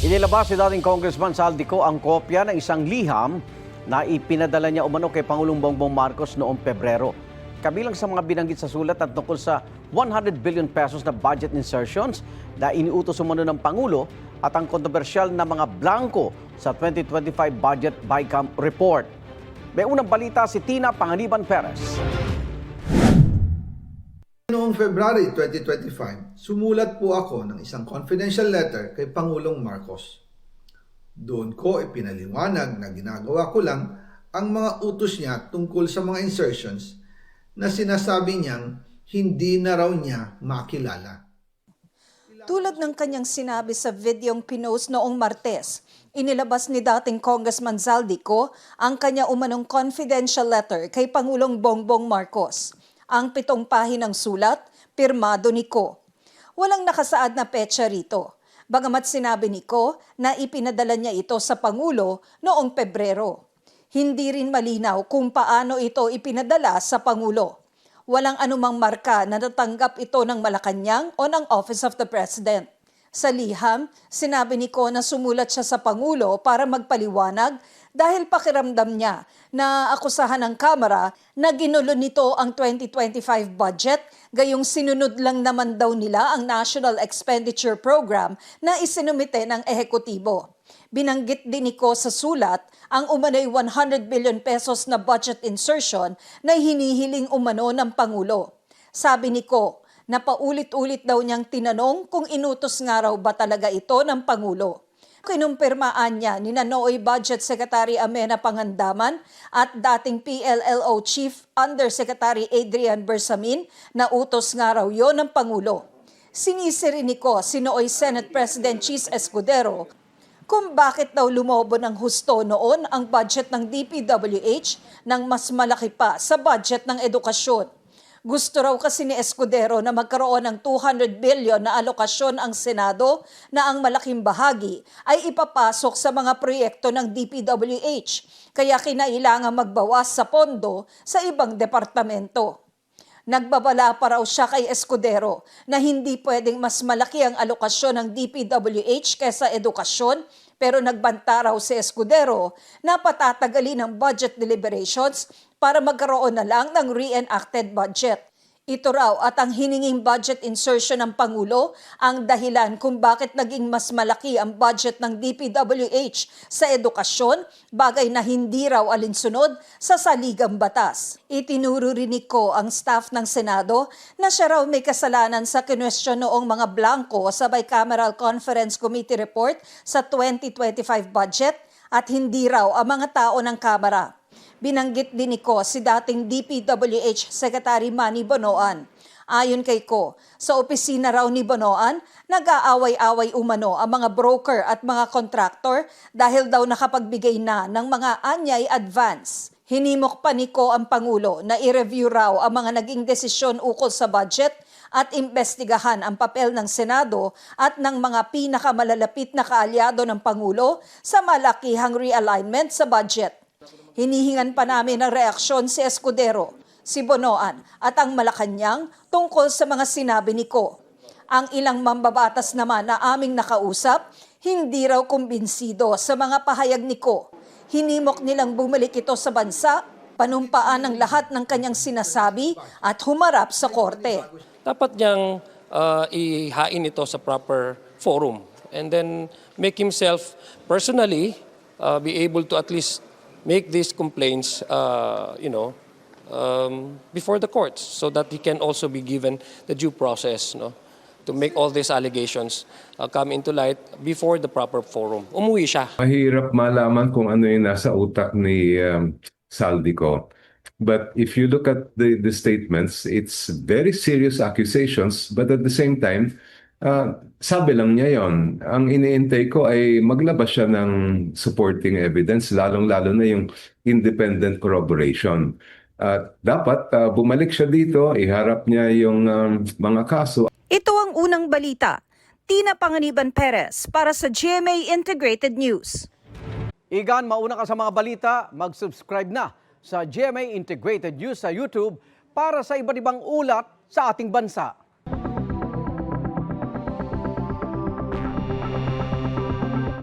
Inilabas ni dating Congressman Saldico ang kopya ng isang liham na ipinadala niya umano kay Pangulong Bongbong Marcos noong Pebrero. Kabilang sa mga binanggit sa sulat at tungkol sa 100 billion pesos na budget insertions na iniutos umano ng Pangulo at ang kontrobersyal na mga blanco sa 2025 Budget BICAM Report. May unang balita si Tina Panganiban Perez. Noong February 2025, sumulat po ako ng isang confidential letter kay Pangulong Marcos. Doon ko ipinaliwanag na ginagawa ko lang ang mga utos niya tungkol sa mga insertions na sinasabi niyang hindi na raw niya makilala. Tulad ng kanyang sinabi sa videong pinost noong Martes, inilabas ni dating Congressman Saldico ang kanya umanong confidential letter kay Pangulong Bongbong Marcos. Ang 7 pahinang sulat, pirmado ni Ko. Walang nakasaad na petsa rito. Bagamat sinabi ni Ko na ipinadala niya ito sa Pangulo noong Pebrero. Hindi rin malinaw kung paano ito ipinadala sa Pangulo. Walang anumang marka na natanggap ito ng Malacanang o ng Office of the President. Sa liham, sinabi ni Ko na sumulat siya sa Pangulo para magpaliwanag dahil pakiramdam niya na akusahan ng Kamara na ginulo nito ang 2025 budget, gayong sinunod lang naman daw nila ang National Expenditure Program na isinumite ng ehekutibo. Binanggit din ni Ko sa sulat ang umano'y 100 billion pesos na budget insertion na hinihiling umano ng Pangulo. Sabi ni Ko na paulit-ulit daw niyang tinanong kung inutos nga raw ba talaga ito ng Pangulo. Kinumpirmaan niya ni Nooy Budget Secretary Amenah Pangandaman at dating PLLO Chief Undersecretary Adrian Bersamin na utos nga raw yon ng Pangulo. Sinisiri ni Ko si Nooy Senate President Chis Escudero kung bakit daw lumobo ng husto noon ang budget ng DPWH nang mas malaki pa sa budget ng edukasyon. Gusto raw kasi ni Escudero na magkaroon ng 200 billion na alokasyon ang Senado na ang malaking bahagi ay ipapasok sa mga proyekto ng DPWH, kaya kinailangan magbawas sa pondo sa ibang departamento. Nagbabala pa raw siya kay Escudero na hindi pwedeng mas malaki ang alokasyon ng DPWH kaysa edukasyon, pero nagbanta raw si Escudero na patatagalin ang budget deliberations para magkaroon na lang ng reenacted budget. Ito raw at ang hininging budget insertion ng Pangulo ang dahilan kung bakit naging mas malaki ang budget ng DPWH sa edukasyon, bagay na hindi raw alinsunod sa saligang batas. Itinuro rin ni Ko ang staff ng Senado na siya raw may kasalanan sa kinwestiyon noong mga blanco sa Bicameral Conference Committee report sa 2025 budget at hindi raw ang mga tao ng Kamara. Binanggit din ni Ko si dating DPWH Secretary Manny Bonoan. Ayon kay Ko, sa opisina raw ni Bonoan, nag-aaway-away umano ang mga broker at mga contractor dahil daw nakapagbigay na ng mga anyay advance. Hinimok pa ni Ko ang Pangulo na i-review raw ang mga naging desisyon ukol sa budget at imbestigahan ang papel ng Senado at ng mga pinakamalalapit na kaalyado ng Pangulo sa malakihang realignment sa budget. Hinihingan pa namin ng reaksyon si Escudero, si Bonoan at ang Malacanang tungkol sa mga sinabi ni Ko. Ang ilang mambabatas naman na aming nakausap, hindi raw kumbinsido sa mga pahayag ni Ko. Hinimok nilang bumalik ito sa bansa, panumpaan ang lahat ng kanyang sinasabi at humarap sa korte. Dapat niyang ihain ito sa proper forum and then make himself personally be able to at least make these complaints, before the courts so that he can also be given the due process, to make all these allegations come into light before the proper forum. Umuwi siya. Mahirap malaman kung ano yung nasa utak ni Saldico. But if you look at the statements, it's very serious accusations, but at the same time, sabi lang niya yon. Ang iniintay ko ay maglabas siya ng supporting evidence, lalong-lalo na yung independent corroboration. Dapat bumalik siya dito, iharap niya yung mga kaso. Ito ang unang balita. Tina Panganiban Perez para sa GMA Integrated News. Igan, mauna ka sa mga balita, mag-subscribe na sa GMA Integrated News sa YouTube para sa iba't ibang ulat sa ating bansa.